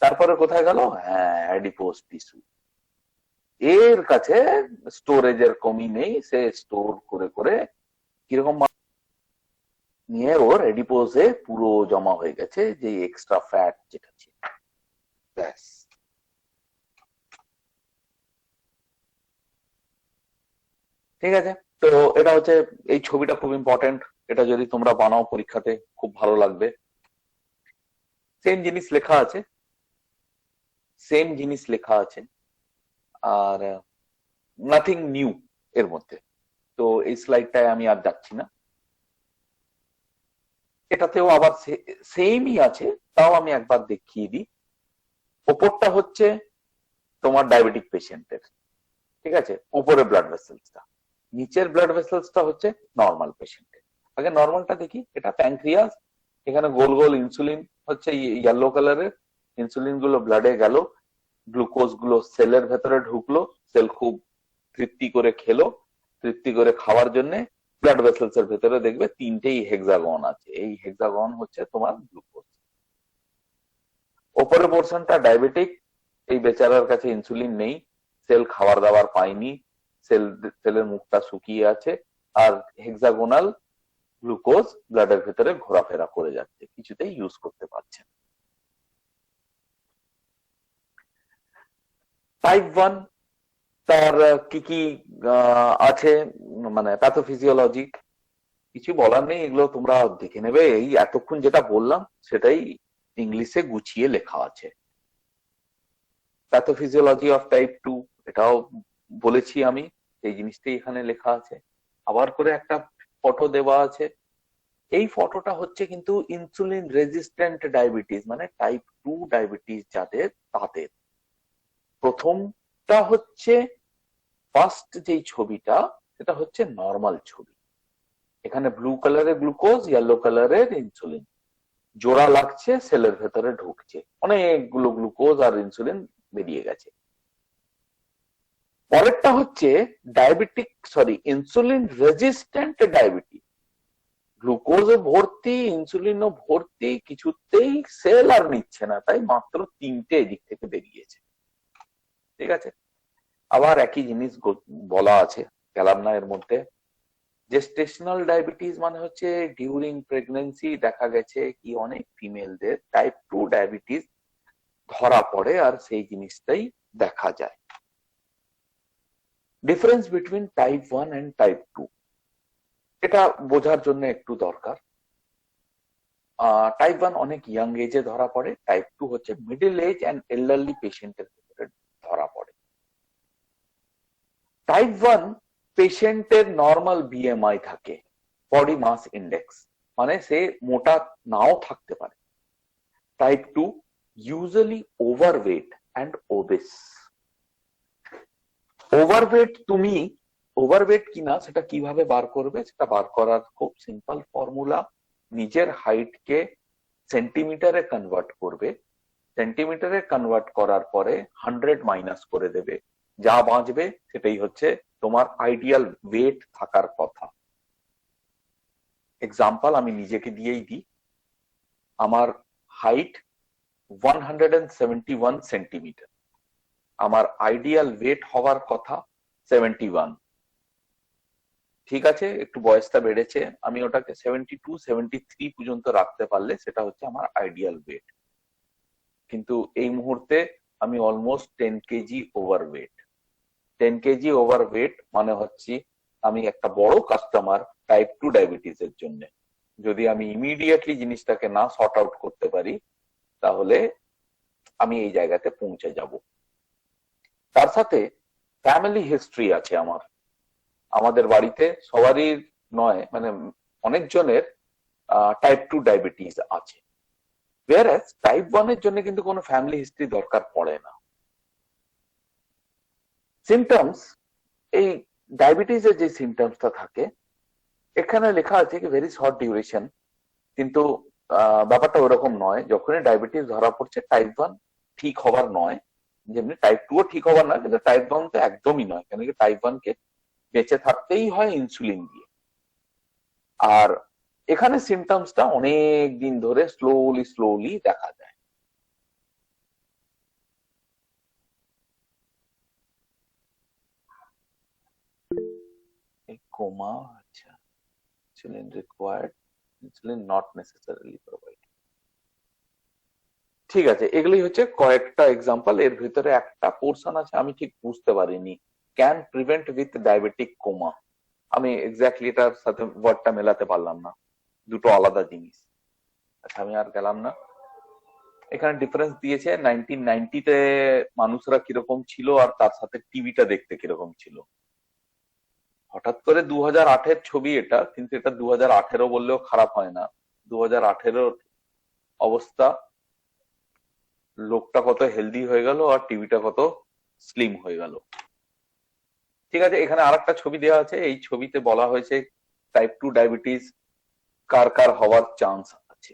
তারপরে কোথায় গেল? হ্যাঁ, অ্যাডিপোজ টিস্যু। এর কাছে স্টোরেজের কমি নেই, সে স্টোর করে করে কিরকম নিয়ে ওর এডিপোজে পুরো জমা হয়ে গেছে, যে এক্সট্রা ফ্যাট যেটা ছিল। ব্যাস, ঠিক আছে। তো এটা হচ্ছে, এই ছবিটা খুব ইম্পর্টেন্ট, এটা যদি তোমরা বানাও পরীক্ষাতে খুব ভালো লাগবে। সেম জিনিস লেখা আছে, আর নাথিং নিউ, এর মধ্যে। তো এই স্লাইডটায় আমি আর যাচ্ছি না, এটাতেও আবার সেমই আছে, তাও আমি একবার দেখিয়ে দিই। ওপরটা হচ্ছে তোমার ডায়াবেটিক পেশেন্টের, ঠিক আছে, উপরে ব্লাড ভেসেলসটা, নিচের ব্লাড ভেসেলসটা হচ্ছে নর্মাল পেশেন্টের। আগে নর্মালটা দেখি, এটা প্যানক্রিয়াস, এখানে গোল গোল ইনসুলিন হচ্ছে ইয়েলো কালারের, ইনসুলিন গুলো ব্লাডে গেল, গ্লুকোজ গুলো সেলের ভেতরে ঢুকলো, সেল খুব তৃপ্তি করে খেলো, তৃপ্তি করে খাওয়ার জন্য ব্লাড ভেসেলস এর ভেতরে দেখবে তিনটেই হেক্সাগন আছে, এই হেক্সাগন হচ্ছে তোমার গ্লুকোজ। ওপরের পোর্শনটা ডায়াবেটিক, এই বেচারার কাছে ইনসুলিন নেই, সেল খাবার দাবার পায়নি, সেলের মুখটা শুকিয়ে আছে, আর হেক্সাগোনাল গ্লুকোজ ব্লাডের ভেতরে ঘোরাফেরা করে যাচ্ছে, কিছুতেই ইউজ করতে পারছে না। টাইপ 1 তার কি কি আছে, মানে প্যাথোফিজিওলজি, কিছু বলার নেই, এগুলো তোমরা দেখে নেবে। এই এতক্ষণ যেটা বললাম সেটাই ইংলিশে গুছিয়ে লেখা আছে। প্যাথোফিজিওলজি অফ টাইপ 2, এটাও বলেছি আমি, এই জিনিসটাই এখানে লেখা আছে। আবার করে একটা ফটো দেওয়া আছে, এই ফটোটা হচ্ছে কিন্তু ইনসুলিন রেজিস্ট্যান্ট ডায়াবেটিস, মানে টাইপ 2 ডায়াবেটিস যাদের, তাদের। প্রথমটা হচ্ছে ফার্স্ট যেই ছবিটা, সেটা হচ্ছে নর্মাল ছবি, এখানে ব্লু কালারের গ্লুকোজ, ইয়েলো কালারের ইনসুলিন জোড়া লাগছে, সেলের ভেতরে ঢুকছে, অনেকগুলো গ্লুকোজ আর ইনসুলিন বেরিয়ে গেছে। পরেরটা হচ্ছে ডায়াবেটিক, ইনসুলিন রেজিস্ট্যান্ট ডায়াবেটিস, গ্লুকোজও ভর্তি, ইনসুলিনও ভর্তি, কিছুতেই সেল আর নিচ্ছে না, তাই মাত্র তিনটে এদিক থেকে বেরিয়েছে, ঠিক আছে। আবার একই জিনিস বলা আছে, গেলাম না এর মধ্যে। জেস্টেশনাল ডায়াবেটিস মানে হচ্ছে ডিউরিং প্রেগন্যান্সি দেখা গেছে কি অনেক ফিমেলদের টাইপ 2 ডায়াবেটিস ধরা পড়ে, আর সেই জিনিসটাই দেখা যায়। Difference between type 1 and type 2, এটা বোঝার জন্য একটু দরকার। টাইপ 1 অনেক ইয়াং এজে ধরা পড়ে, টাইপ 2 হচ্ছে মিডল এজ এন্ড এল্ডারলি পেশেন্টের ক্ষেত্রে ধরা পড়ে। টাইপ 1 পেশেন্টের নর্মাল বিএমআই থাকে, বডি মাস ইন্ডেক্স, মানে সে মোটা নাও থাকতে পারে। Type 2 usually overweight and obeys. তুমি ওভারওয়েট কিনা সেটা কিভাবে বার করবে, সেটা বার করার খুব সিম্পল ফর্মুলা, নিজের হাইটকে সেন্টিমিটারে কনভার্ট করবে, সেন্টিমিটারে কনভার্ট করার পরে 100 মাইনাস করে দেবে, যা বাঁচবে সেটাই হচ্ছে তোমার আইডিয়াল ওয়েট থাকার কথা। এক্সাম্পল আমি নিজেকে দিয়েই দিই, আমার হাইট 171 সেন্টিমিটার, আমার আইডিয়াল ওয়েট হওয়ার কথা 71, ঠিক আছে, একটু বয়সটা বেড়েছে, আমি ওটাকে 72 73 পর্যন্ত রাখতে পারলে সেটা হচ্ছে আমার আইডিয়াল ওয়েট। কিন্তু এই মুহূর্তে আমি almost 10 KG overweight. 10 KG overweight মানে হচ্ছে আমি একটা বড় কাস্টমার টাইপ 2 ডায়াবেটিস এর জন্য। যদি আমি ইমিডিয়েটলি জিনিসটাকে না সর্ট আউট করতে পারি, তাহলে আমি এই জায়গাতে পৌঁছে যাব। তার সাথে ফ্যামিলি হিস্ট্রি আছে আমাদের বাড়িতে সবারই নয়, মানে অনেকজনের টাইপ 2 ডায়াবেটিস আছে, whereas টাইপ 1 এর জন্য কিন্তু কোনো ফ্যামিলি হিস্ট্রি দরকার পড়ে না। সিমটমস, এই ডায়াবেটিসের যে সিমটমসটা থাকে এখানে লেখা আছে কি ভেরি শর্ট ডিউরেশন, কিন্তু ব্যাপারটা ওরকম নয়। যখনই ডায়াবেটিস ধরা পড়ছে টাইপ 1 ঠিক হবার নয়, যেমনি টাইপ 2 ও ঠিক হবার নয়, কিন্তু টাইপ 1 তো একদমই নয়, কেন কি টাইপ 1 কে বেঁচে থাকতেই হয় ইনসুলিন দিয়ে। আর এখানে সিমটমসটা অনেক দিন ধরে স্লোলি দেখা যায়। কোমা, আচ্ছা, insulin required, insulin not necessarily provided, ঠিক আছে। এগুলি হচ্ছে কয়েকটা এক্সাম্পল, এর ভিতরে একটা পোর্শন আছে আমি ঠিক বুঝতে পারিনি, can prevent with diabetic coma, আমি এক্স্যাক্টলি এটার সাথে ওয়ার্ডটা মেলাতে পারলাম না, দুটো আলাদা জিনিস। আচ্ছা, আমি আর গেলাম না। এখানে ডিফারেন্স দিয়েছে 1990-তে মানুষরা কিরকম ছিল আর তার সাথে টিভিটা দেখতে কিরকম ছিল। হঠাৎ করে 2008-এর ছবি এটা, কিন্তু এটা 2018 বললেও খারাপ হয় না। 2018 অবস্থা, লোকটা কত হেলদি হয়ে গেল আর টিভিটা কত স্লিম হয়ে গেল। ঠিক আছে, এখানে আরেকটা ছবি দেওয়া আছে। এই ছবিতে বলা হয়েছে টাইপ 2 ডায়াবেটিস কার কার হওয়ার চান্স আছে।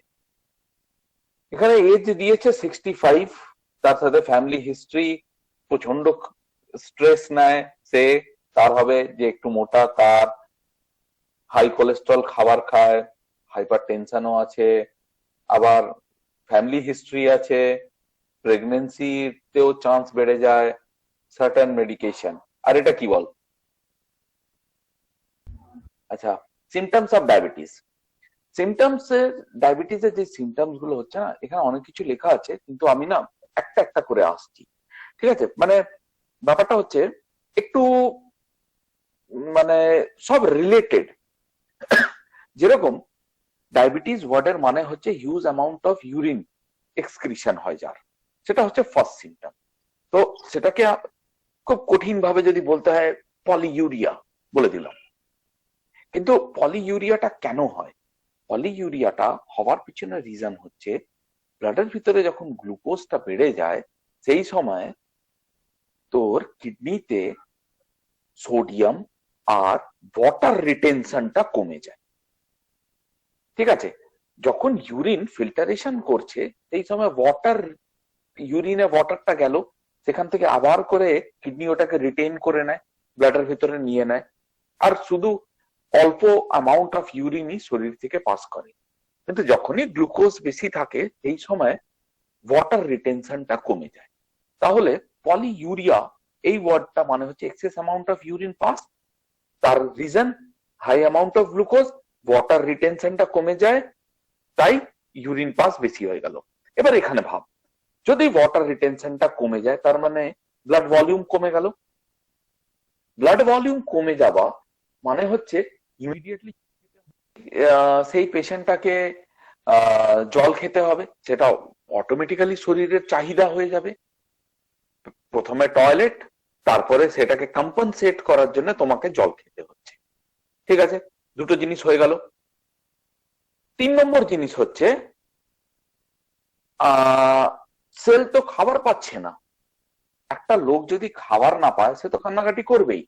এখানে এজ দিয়েছে 65, তার সাথে ফ্যামিলি হিস্ট্রি, প্রচন্ড স্ট্রেস নেয় সে, তার হবে যে একটু মোটা, তার হাই কোলেস্ট্রল খাবার খায়, হাইপার টেনশনও আছে, আবার ফ্যামিলি হিস্ট্রি আছে, প্রেগনেন্সিতেও চান্স বেড়ে যায়, সার্টেন মেডিকেশন। আর এটা কি বল? আচ্ছা, সিমটমস অফ ডায়াবেটিস। সিমটমস এর, ডায়াবেটিসের যে সিমটমস গুলো হচ্ছে না, এখানে অনেক কিছু লেখা আছে, কিন্তু আমি না একটা একটা করে আসছি। ঠিক আছে, মানে ব্যাপারটা হচ্ছে একটু মানে সব রিলেটেড। যেরকম ডায়াবেটিস ওয়ার্ডের মানে হচ্ছে huge amount of urine excretion হয় যার, সেটা হচ্ছে ফার্স্ট সিমটম। তো সেটাকে খুব কঠিন ভাবে যদি বলতে হয়, পলিইউরিয়া বলে দিলাম। কিন্তু পলিইউরিয়াটা কেন হয়? পলিইউরিয়াটা হওয়ার পিছনে রিজন হচ্ছে ব্লাডের ভিতরে যখন গ্লুকোজটা বেড়ে যায়, সেই সময় তোর কিডনিতে সোডিয়াম আর ওয়াটার রিটেনশনটা কমে যায়। ঠিক আছে, যখন ইউরিন ফিল্টারেশন করছে সেই সময় ইউরিনে ওয়াটারটা গেল, সেখান থেকে আবার করে কিডনি ওটাকে রিটেইন করে নেয়, ব্লাডের ভিতরে নিয়ে নেয়, আর শুধু অল্প অ্যামাউন্ট অফ ইউরিনই শরীর থেকে পাস করে। কিন্তু যখনই গ্লুকোজ বেশি থাকে এই সময় ওয়াটার রিটেনশনটা কমে যায়। তাহলে পলিইউরিয়া এই ওয়ার্ডটা মানে হচ্ছে excess amount of urine pass, তার reason high amount of glucose, water রিটেনশনটা কমে যায়, তাই ইউরিন পাস বেশি হয়ে গেল। এবার এখানে ভাব, যদি ওয়াটার রিটেনশনটা কমে যায় তার মানে ব্লাড ভলিউম কমে গেল। ব্লাড ভলিউম কমে যাওয়া মানে হচ্ছে ইমিডিয়েটলি সেই পেশেন্টটাকে জল খেতে হবে, সেটা অটোমেটিক্যালি শরীরের চাহিদা হয়ে যাবে। প্রথমে টয়লেট, তারপরে সেটাকে কম্পনসেট করার জন্য তোমাকে জল খেতে হচ্ছে। ঠিক আছে, দুটো জিনিস হয়ে গেল। 3 নম্বর জিনিস হচ্ছে সেল তো খাবার পাচ্ছে না। একটা লোক যদি খাবার না পায় সে তো কান্নাকাটি করবেই,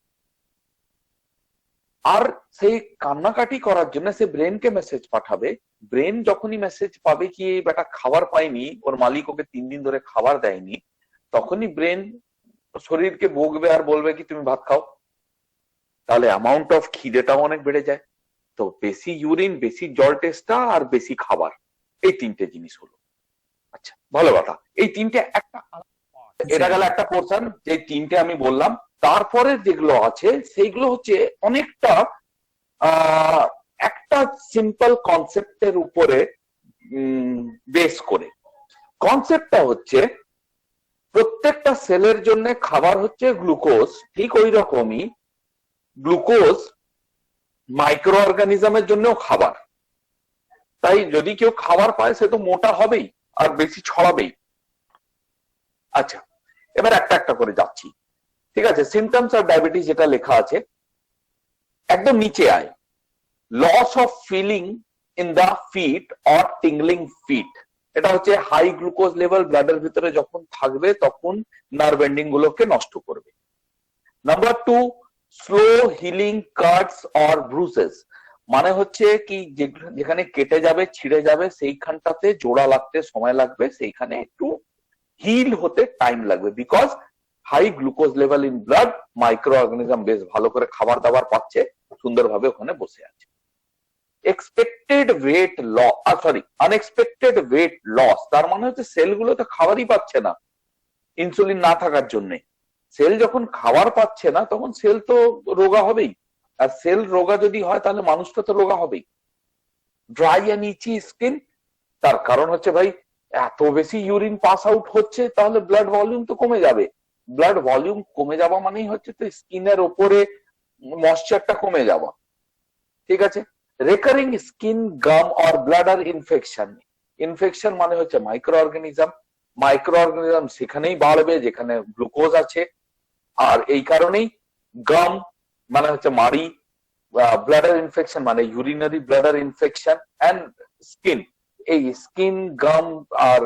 আর সেই কান্নাকাটি করার জন্য সে ব্রেনকে মেসেজ পাঠাবে। ব্রেন যখনই মেসেজ পাবে কি বেটা খাবার পাইনি, ওর মালিক ওকে 3 দিন ধরে খাবার দেয়নি, তখনই ব্রেন শরীরকে বকবে আর বলবে কি তুমি ভাত খাও। তাহলে অ্যামাউন্ট অফ খিদেটাও অনেক বেড়ে যায়। তো বেশি ইউরিন, বেশি জল টেস্টা আর বেশি খাবার, এই 3টে জিনিস হলো। আচ্ছা, ভালো কথা। এই 3টে একটা, এটা গেল একটা পোর্শন, যে 3টে আমি বললাম। তারপরে যেগুলো আছে সেইগুলো হচ্ছে অনেকটা একটা সিম্পল কনসেপ্টের উপরে বেস করে। কনসেপ্টটা হচ্ছে প্রত্যেকটা সেলের জন্য খাবার হচ্ছে গ্লুকোজ, ঠিক ওই রকমই গ্লুকোজ মাইক্রো অর্গানিজমের জন্য খাবার। তাই যদি কেউ খাবার পায় সে তো মোটা হবেই আর বেশি ছড়াবেই। আচ্ছা, এবার একটা একটা করে যাচ্ছি। ঠিক আছে, সিমটমস অফ ডায়াবেটিস যেটা লেখা আছে একদম নিচে আয়। Loss of feeling in the feet or tingling feet, এটা হচ্ছে হাই গ্লুকোজ লেভেল ব্লাডের ভিতরে যখন থাকবে তখন নার্ভ এন্ডিং গুলোকে নষ্ট করবে। Number 2, slow healing cuts or bruises, মানে হচ্ছে কি যেখানে কেটে যাবে, ছিঁড়ে যাবে, সেইখানটাতে জোড়া লাগতে সময় লাগবে, সেইখানে একটু হিল হতে টাইম লাগবে। Because high glucose level in blood, micro organism বেশ ভালো করে খাবার দাবার পাচ্ছে, সুন্দরভাবে ওখানে বসে আছে। Expected weight loss, unexpected weight loss, তার মানে হচ্ছে সেলগুলো তো খাবারই পাচ্ছে না ইনসুলিন না থাকার জন্য। সেল যখন খাবার পাচ্ছে না তখন সেল তো রোগা হবেই, আর সেল রোগা যদি হয় তাহলে মানুষটা তো রোগা হবেই। ড্রাই অ্যান্ড ইচি স্কিন, তার কারণ হচ্ছে ভাই এত বেশি ইউরিন পাস আউট হচ্ছে, তাহলে ব্লাড ভলিউম তো কমে যাবে। ব্লাড ভলিউম কমে যাওয়া মানেই হচ্ছে তো স্কিনের ওপরে ময়েশ্চারটা কমে যাওয়া। ঠিক আছে, recurring skin gum or bladder infection, infection মানে হচ্ছে মাইক্রো অর্গানিজম সেখানেই বাড়বে যেখানে গ্লুকোজ আছে, আর এই কারণেই গাম মানে হচ্ছে মাড়ি, ব্লাডার ইনফেকশন মানে urinary bladder infection and skin, এই স্কিন, গাম আর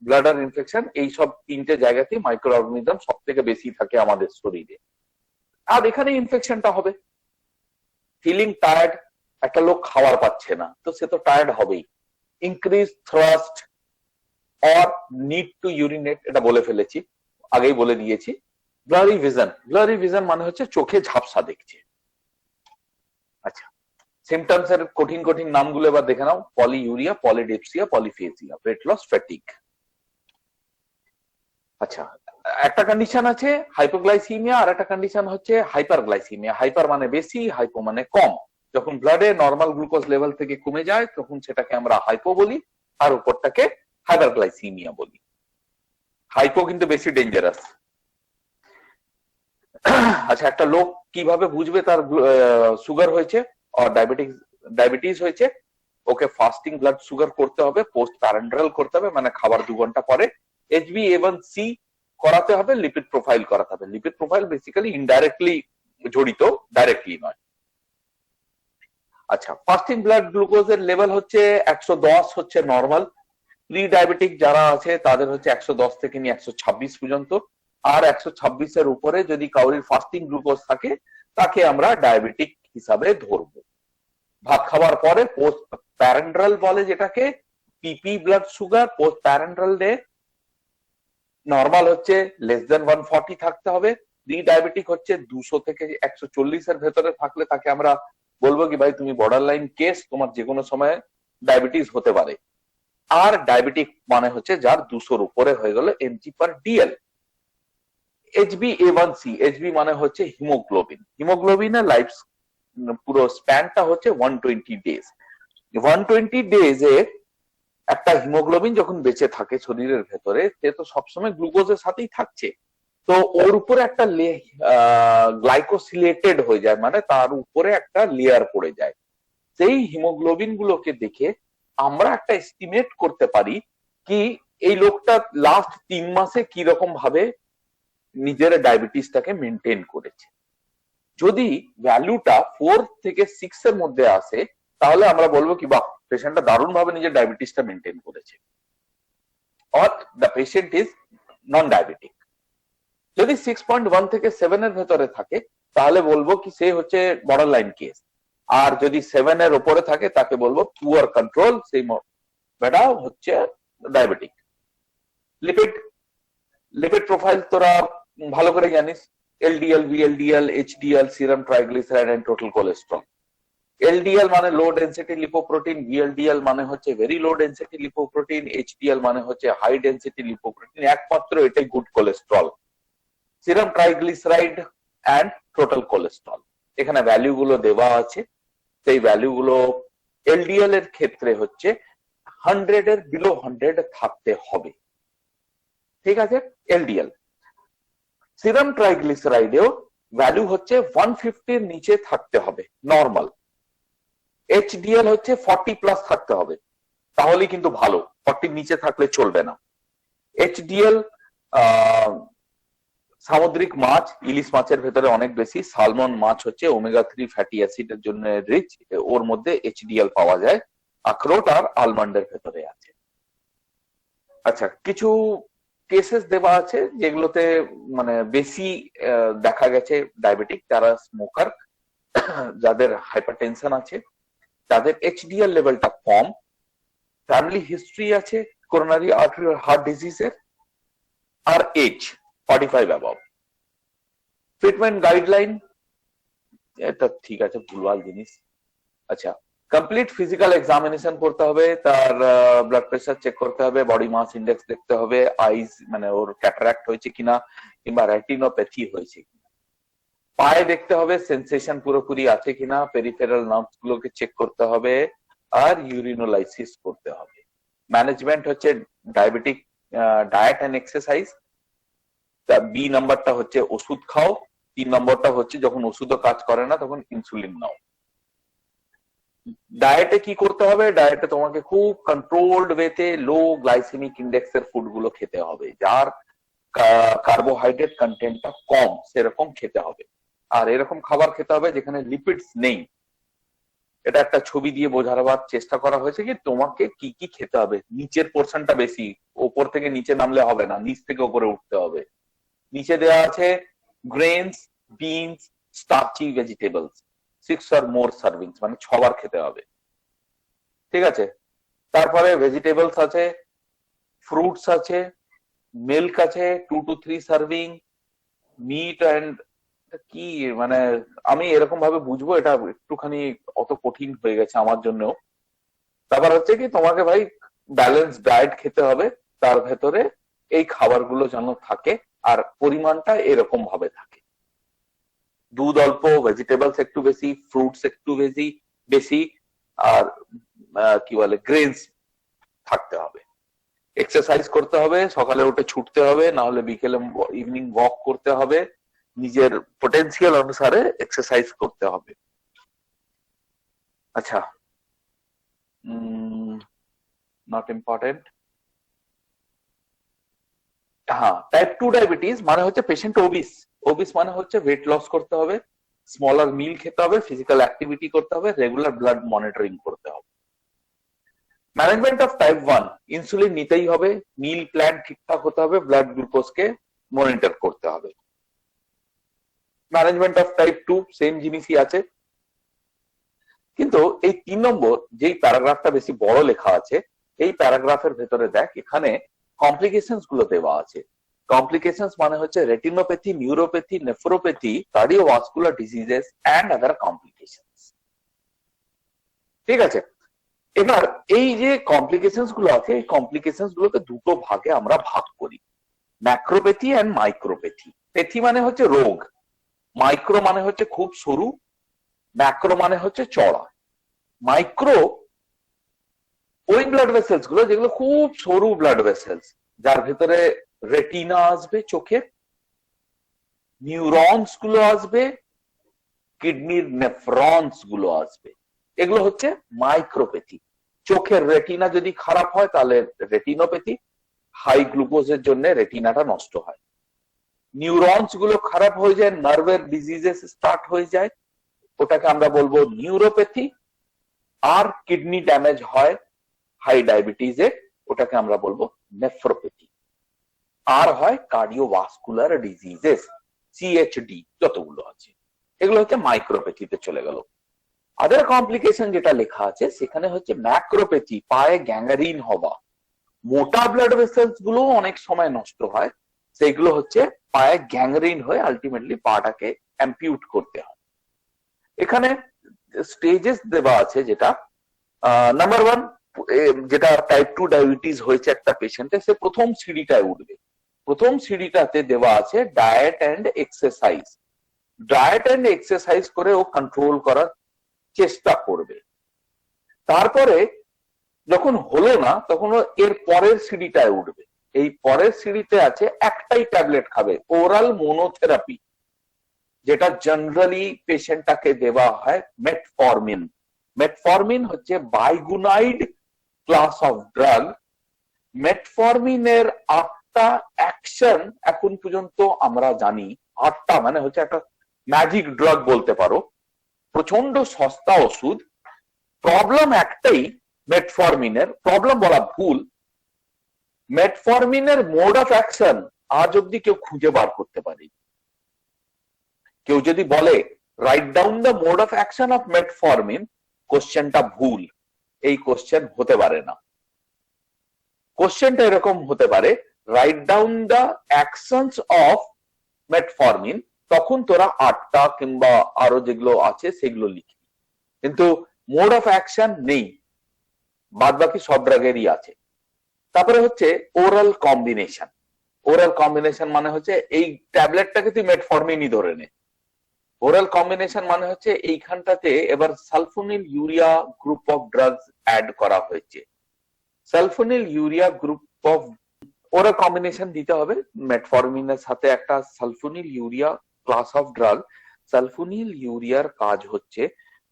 ব্লাডার ইনফেকশন, এই সব তিনটে জায়গাতে মাইক্রো অর্গানিজম সব থেকে বেশি থাকে আমাদের শরীরে। আর এখানে ইনফেকশনটা হবে। ফিলিং টায়ার্ড, একটা লোক খাবার পাচ্ছে না, তো সে তো টায়ার্ড হবেই। Increase thrust or need to urinate, এটা বলে ফেলেছি, আগেই বলে দিয়েছি। ব্লারি ভিশন, ব্লারি ভিশন মানে হচ্ছে চোখে ঝাপসা দেখছে। আচ্ছা, সিমটমস এর কঠিন কঠিন নামগুলো এবার দেখে নাও। Polyuria, polydipsia, polyphagia, weight loss, fatigue. আচ্ছা, একটা কন্ডিশন আছে হাইপোগ্লাইসিমিয়া, আর একটা কন্ডিশন হচ্ছে হাইপারগ্লাইসিমিয়া। হাইপার মানে বেশি, হাইপো মানে কম। যখন ব্লাডে নর্মাল গ্লুকোজ লেভেল থেকে কমে যায় তখন সেটাকে আমরা হাইপো বলি, আর উপরটাকে হাইপারগ্লাইসিমিয়া বলি। হাইপো কিন্তু বেশি ডেঞ্জারাস। আচ্ছা, একটা লোক কিভাবে বুঝবে তার সুগার হয়েছে আর ডায়াবেটিস হয়েছে? ওকে ফাস্টিং ব্লাড সুগার করতে হবে, পোস্ট প্যারান্ডাল করতে হবে, মানে খাবার 2 ঘন্টা পরে। HbA1c করাতে হবে, লিপিড প্রোফাইল করাতে হবে। লিপিড প্রোফাইল বেসিক্যালি ইনডাইরেক্টলি জড়িত, ডাইরেক্টলি নয়। আচ্ছা, ফাস্টিং ব্লাড গ্লুকোজের লেভেল হচ্ছে 110 হচ্ছে নর্মাল। প্রি ডায়াবেটিক যারা আছে তাদের হচ্ছে 110 থেকে নিয়ে 126 পর্যন্ত। আর 126 এর উপরে যদি কাউরির ফাস্টিং গ্লুকোজ থাকে তাকে আমরা ডায়াবেটিক হিসাবে ধরবো। ভাত খাবার পরে পোস্ট প্যারান্ডাল বলে যেটাকে, PP blood sugar post prandial ডে নর্মাল হচ্ছে লেস দেন 140 থাকতে হবে। প্রি ডায়াবেটিক হচ্ছে 200 থেকে 140 এর ভেতরে থাকলে তাকে আমরা বলবো কি ভাই তুমি বর্ডার লাইন কেস, তোমার যে কোনো সময় ডায়াবেটিস হতে পারে। আর ডায়াবেটিক মানে হচ্ছে যার 200-র উপরে হয়ে গেল mg/dl। HbA1c, HB মানে হচ্ছে হিমোগ্লোবিন। হিমোগ্লোবিনের লাইফ পুরো স্প্যানটা হচ্ছে 120 ডেজ। 120 ডেজে একটা হিমোগ্লোবিন যখন বেঁচে থাকে শরীরের ভেতরে, সে তো সবসময় গ্লুকোজের সাথেই থাকছে, তো ওর উপরে একটা গ্লাইকোসিলেটেড হয়ে যায়, মানে তার উপরে একটা লেয়ার পড়ে যায়। সেই হিমোগ্লোবিন গুলোকে দেখে আমরা একটা এস্টিমেট করতে পারি কি এই লোকটা লাস্ট 3 মাসে কি রকম ভাবে নিজের ডায়াবেটিসটাকে মেনটেন করেছে। যদি ভ্যালুটা 4 থেকে 6 এর মধ্যে আসে তাহলে আমরা বলবো কি বাহ, পেশেন্টটা দারুণ ভাবে নিজের ডায়াবেটিসটা মেনটেন করেছে, or the patient is non diabetic. যদি 6.1 থেকে 7 এর ভেতরে থাকে তাহলে বলবো কি সে হচ্ছে বর্ডার লাইন কেস। আর যদি 7 এর উপরে থাকে তাকে বলবো পুয়ার কন্ট্রোল, সেই বেটা হচ্ছে ডায়াবেটিক। লিপিড প্রোফাইল তোরা ভালো করে জানিস, LDL, VLDL, HDL, serum triglyceride and total cholesterol. LDL মানে লো ডেন্সিটি লিপোপ্রোটিন, VLDL মানে হচ্ছে very low density lipoprotein, HDL মানে হচ্ছে হাই ডেন্সিটি লিপোপ্রোটিন। একমাত্র এটাই good cholesterol. Serum triglyceride and total cholesterol, এখানে ভ্যালু গুলো দেওয়া আছে। সেই ভ্যালু গুলো LDL এর ক্ষেত্রে হচ্ছে 100 এর বিলো 100 থাকতে হবে, ঠিক আছে LDL। সিরাম ট্রাইগ্লিসারাইডেও ভ্যালু হচ্ছে 150 এর নিচে থাকতে হবে নর্মাল। HDL হচ্ছে 40 প্লাস থাকতে হবে, তাহলেই কিন্তু ভালো, 40 নিচে থাকলে চলবে না। HDL সামুদ্রিক মাছ, ইলিশ মাছের ভেতরে অনেক বেশি। সালমন মাছ হচ্ছে ওমেগা 3 ফ্যাটি অ্যাসিডের জন্য রিচ, ওর মধ্যে HDL পাওয়া যায়। আখরোট আর আলমন্ডের ভেতরে আছে। আচ্ছা, কিছু কেসেস দেওয়া আছে যেগুলোতে মানে বেশি দেখা গেছে ডায়াবেটিক, যারা স্মোকার, যাদের হাইপারটেনশন আছে, যাদের HDL লেভেলটা কম, ফ্যামিলি হিস্ট্রি আছে করোনারি আর্টেরিয়াল হার্ট ডিজিজের, আর এজ 45 অ্যাবভ। ট্রিটমেন্ট গাইডলাইন এটা ঠিক আছে, ভুলভাল জিনিস। আচ্ছা, কমপ্লিট ফিজিক্যাল এক্সামিনেশন করতে হবে, তার ব্লাড প্রেসার চেক করতে হবে, বডি মাস ইন্ডেক্স দেখতে হবে, আইস মানে ওর ক্যাটারাক্ট হয়েছে কিনা কিংবা রেটিনোপ্যাথি হয়েছে কিনা, পায়ে দেখতে হবে সেন্সেশন পুরোপুরি আছে কিনা, পেরিফেরাল নার্ভস গুলোকে চেক করতে হবে, আর ইউরিনোলাইসিস করতে হবে। ম্যানেজমেন্ট হচ্ছে diabetic diet and exercise. B নাম্বারটা হচ্ছে ওষুধ খাও, 3 নম্বরটা হচ্ছে যখন ওষুধও কাজ করে না তখন ইনসুলিন নাও। ডায়েটে কি করতে হবে? ডায়েটে তোমাকে খুব কন্ট্রোলড ওয়েতে লো গ্লাইসেমিক ইন্ডেক্সের ফুড গুলো খেতে হবে, যার কার্বোহাইড্রেট কন্টেন্টটা কম সেরকম খেতে হবে। আর এরকম খাবার খেতে হবে যেখানে লিপিডস নেই, এটা একটা ছবি দিয়ে বোঝাবার চেষ্টা করা হয়েছে কি তোমাকে কি কি খেতে হবে। নিচের পোর্শনটা বেশি, ওপর থেকে নিচে নামলে হবে না, নিচ থেকে উপরে উঠতে হবে। নিচে দেওয়া আছে grains, beans, starchy vegetables, 6 or more servings, মানে 6 বার খেতে হবে। ঠিক আছে, তারপরে ভেজিটেবলস আছে, ফ্রুটস আছে, মিল্ক আছে 2 to 3 সার্ভিং, মিট অ্যান্ড কি মানে আমি এরকম ভাবে বুঝবো, এটা একটুখানি অত কঠিন হয়ে গেছে আমার জন্য। তারপর হচ্ছে কি তোমাকে ভাই ব্যালেন্স ডায়েট খেতে হবে, তার ভেতরে এই খাবারগুলো যেন থাকে আর পরিমাণটা এরকম ভাবে থাকে। দুধ অল্প, ভেজিটেবলস একটু বেশি, ফ্রুটস একটু বেশি আর কি বলে গ্রেনস থাকতে হবে। এক্সারসাইজ করতে হবে, সকালে উঠে ছুটতে হবে, না হলে বিকেলে ইভিনিং ওয়াক করতে হবে, নিজের পোটেনশিয়াল অনুসারে এক্সারসাইজ করতে হবে। আচ্ছা, নট ইম্পর্টেন্ট। হ্যাঁ, টাইপ 2 ডায়াবেটিস মানে হচ্ছে পেশেন্ট ওবিস। ওবিস মানে হচ্ছে ওয়েট লস করতে হবে, স্মলার মিল খেতে হবে, ফিজিক্যাল অ্যাক্টিভিটি করতে হবে, রেগুলার ব্লাড মনিটরিং করতে হবে। ম্যানেজমেন্ট অফ টাইপ 1, ইনসুলিন নিতেই হবে, মিল প্ল্যান ঠিকঠাক হতে হবে, ব্লাড গ্লুকোজকে মনিটর করতে হবে। ম্যানেজমেন্ট অফ টাইপ 2 সেম জিনিসই আছে, কিন্তু এই 3 নম্বর যেই প্যারাগ্রাফটা বেশি বড় লেখা আছে, এই প্যারাগ্রাফের ভেতরে দেখ এখানে কমপ্লিকেশনস গুলো দেওয়া আছে। কমপ্লিকেশনস মানে হচ্ছে retinopathy, neuropathy, nephropathy, cardiovascular diseases and other complications. ঠিক আছে, এবার এই যে কমপ্লিকেশনস গুলো আছে, এই কমপ্লিকেশনস গুলোকে দুটো ভাগে আমরা ভাগ করি, ম্যাক্রোপ্যাথি এন্ড মাইক্রোপ্যাথি। প্যাথি মানে হচ্ছে রোগ, মাইক্রো মানে হচ্ছে খুব সরু, ম্যাক্রো মানে হচ্ছে চড়া। মাইক্রো ওই ব্লাড ভেসেলস গুলো যেগুলো খুব সরু ব্লাড ভেসেলস, যার ভেতরে রেটিনা আসবে, চোখের নিউরনস গুলো আসবে, কিডনির নেফ্রনস গুলো আসবে, এগুলো হচ্ছে মাইক্রোপ্যাথি। চোখের রেটিনা যদি খারাপ হয় তাহলে রেটিনোপ্যাথি, হাই গ্লুকোজের জন্য রেটিনাটা নষ্ট হয়। নিউরনস গুলো খারাপ হয়ে যায়, নার্ভের ডিজিজেস স্টার্ট হয়ে যায়, ওটাকে আমরা বলবো নিউরোপ্যাথি। আর কিডনি ড্যামেজ হয় হাই ডায়াবেটিসে, ওটাকে আমরা বলবো নেফ্রোপ্যাথি। আর হয় কার্ডিওভাস্কুলার ডিজিজেস, সিএইচডি যতগুলো আছে, এগুলো হচ্ছে মাইক্রোপ্যাথিতে চলে গেল। আদার কমপ্লিকেশন যেটা লেখা আছে সেখানে হচ্ছে ম্যাক্রোপ্যাথি, পায়ে গ্যাংগ্রিন হওয়া, মোটা ব্লাড ভেসেলস গুলো অনেক সময় নষ্ট হয়, সেগুলো হচ্ছে পায়ে গ্যাংগ্রিন হয়ে আলটিমেটলি পাটাকে অ্যাম্পিউট করতে হয়। এখানে স্টেজেস দেওয়া আছে, যেটা নাম্বার 1, যেটা টাইপ 2 ডায়াবেটিস হয়েছে একটা পেশেন্টের, সে প্রথম সিঁড়িটায় উঠবে। প্রথম সিঁড়িটাতে দেওয়া আছে diet and exercise. Diet and exercise করে ও কন্ট্রোল করার চেষ্টা করবে। তারপরে যখন হলো না তখন ও এর পরের সিঁড়িটায় উঠবে। এই পরের সিঁড়িতে আছে একটাই ট্যাবলেট খাবে, ওরাল মোনোথেরাপি, যেটা জেনারেলি পেশেন্টটাকে দেওয়া হয় মেটফরমিন। মেটফরমিন হচ্ছে বাইগুনাইড ক্লাস অফ ড্রাগ। মেটফরমিনের 8টা অ্যাকশন এখন পর্যন্ত আমরা জানি। 8টা মানে হচ্ছে একটা ম্যাজিক ড্রাগ বলতে পারো, প্রচন্ড সস্তা ওষুধ। প্রবলেম একটাই মেটফরমিনের, প্রবলেম বলা ভুল, মেটফরমিনের মোড অফ অ্যাকশন আজ অব্দি কেউ খুঁজে বার করতে পারে। কেউ যদি বলে write down the mode of action of metformin, কোশ্চেনটা ভুল। এই কোশ্চেন হতে পারে না। কোশ্চেনটা এরকম হতে পারে, write down the actions of metformin, তখন তোরা 8টা কিংবা আরো যেগুলো আছে সেগুলো লিখবি, কিন্তু মোড অফ অ্যাকশন নেই, বাদ বাকি সব ড্রাগেরই আছে। তারপরে হচ্ছে ওরাল কম্বিনেশন। ওরাল কম্বিনেশন মানে হচ্ছে এই ট্যাবলেটটাকে তুই মেটফরমিনই ধরে নে। ওরাল কম্বিনেশন মানে হচ্ছে এইখানটাতে এবার sulfonylurea group of drugs add করা হয়েছে। Sulfonylurea group of oral combination দিতে হবে মেটফরমিনের সাথে একটা sulfonylurea class of drug. Sulfonyl ইউরিয়ার কাজ হচ্ছে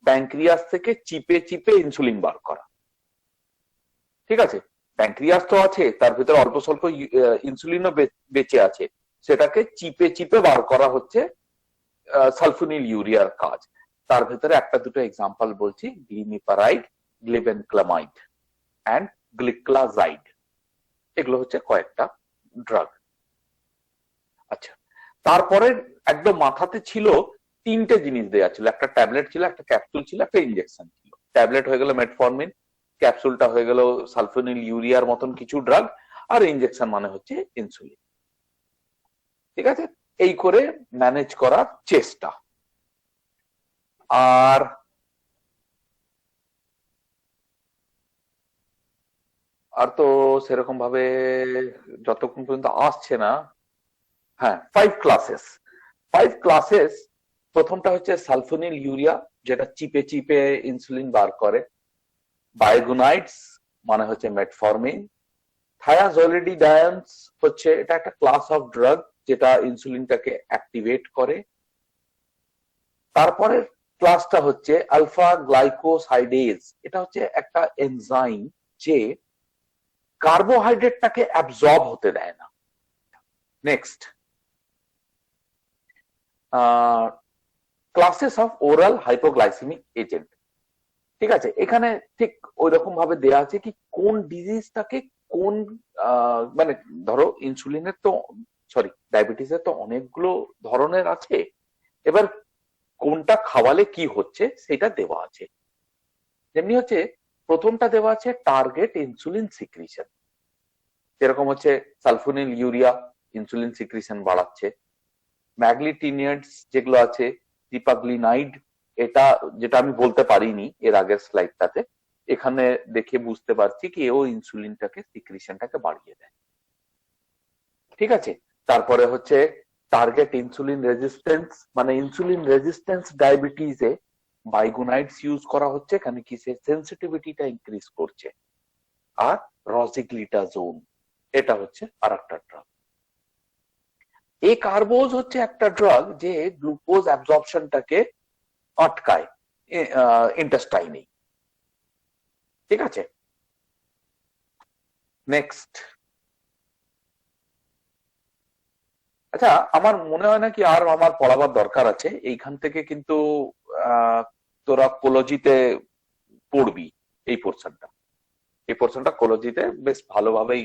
প্যানক্রিয়াস থেকে চিপে চিপে ইনসুলিন বার করা। ঠিক আছে, প্যানক্রিয়াস তো আছে, তার ভিতরে অল্প স্বল্প ইনসুলিনও বেঁচে আছে, সেটাকে চিপে চিপে বার করা হচ্ছে সালফোনিল ইউরিয়ার কাজ। তার ভেতরে একটা দুটো এক্সাম্পল বলছি, গ্লিমিপারাইড, গ্লিবেনক্লামাইড অ্যান্ড গ্লিক্লাজাইড, এগুলো হচ্ছে কয়েকটা ড্রাগ। আচ্ছা, তারপরে একদম মাথাতে ছিল তিনটে জিনিস দেওয়া ছিল, একটা ট্যাবলেট ছিল, একটা ক্যাপসুল ছিল, একটা ইনজেকশন ছিল। ট্যাবলেট হয়ে গেল মেটফরমিন, ক্যাপসুলটা হয়ে গেল সালফোনিল ইউরিয়ার মতন কিছু ড্রাগ, আর ইনজেকশন মানে হচ্ছে ইনসুলিন। ঠিক আছে, এই করে ম্যানেজ করার চেষ্টা। আর আর তো সেরকম ভাবে যতক্ষণ পর্যন্ত আসছে না, হ্যাঁ, 5 ক্লাসেস। প্রথমটা হচ্ছে সালফোনিল ইউরিয়া, যেটা চিপে চিপে ইনসুলিন বার করে। বায়োগুনাইডস মানে হচ্ছে মেটফরমিন। থায়াজোলিডিডায়ন্স হচ্ছে, এটা একটা ক্লাস অফ ড্রাগ যেটা ইনসুলিনটাকে অ্যাক্টিভেট করে। তারপরে ক্লাসটা হচ্ছে আলফা গ্লাইকোসাইডেজ, এটা হচ্ছে একটা এনজাইম যে কার্বোহাইড্রেটটাকে অ্যাবজর্ব হতে দেয় না। Next, classes of oral hypoglycemic agent. ঠিক আছে, এখানে ঠিক ওই রকম ভাবে দেয়া আছে কি কোন ডিজিজটাকে কোন মানে ধরো ইনসুলিনের তো ডায়াবেটিসের তো অনেকগুলো ধরনের আছে, এবার কোনটা খাওয়ালে কি হচ্ছে সেটা দেওয়া আছে। যেমনি হচ্ছে প্রথমটা দেওয়া আছে টার্গেট ইনসুলিন সিক্রিশন, যেরকম হচ্ছে সালফোনিল ইউরিয়া ইনসুলিন সিক্রিশন বাড়াচ্ছে। ম্যাগলিটিনিয়েন্টস যেগুলো আছে, রিপাগ্লিনাইড, এটা যেটা আমি বলতে পারিনি এর আগের স্লাইডটাতে, এখানে দেখে বুঝতে পারছি কি এও ইনসুলিনটাকে সিক্রিশনটাকে বাড়িয়ে দেয়। ঠিক আছে, তারপরে হচ্ছে টার্গেট ইনসুলিন রেজিস্ট্যান্স, মানে ইনসুলিন রেজিস্ট্যান্স ডায়াবেটিসে বাইগুনাইডস ইউজ করা হচ্ছে, কেন কি সে সেন্সিটিভিটিটা ইনক্রিজ করছে। আর রসিগ্লিটাজোন, এটা হচ্ছে আর একটা ড্রাগ। এই কার্বোজ হচ্ছে একটা ড্রাগ যে গ্লুকোজ অ্যাবজর্পশনটাকে আটকায় ইন্টেস্টাইনে। ঠিক আছে, নেক্সট। আচ্ছা, আমার মনে হয় না কি আর আমার পড়াবার দরকার আছে, এইখান থেকে কিন্তু তোরা কোলজিতে পড়বি এই পোর্শনটা কোলজিতে বেশ ভালোভাবেই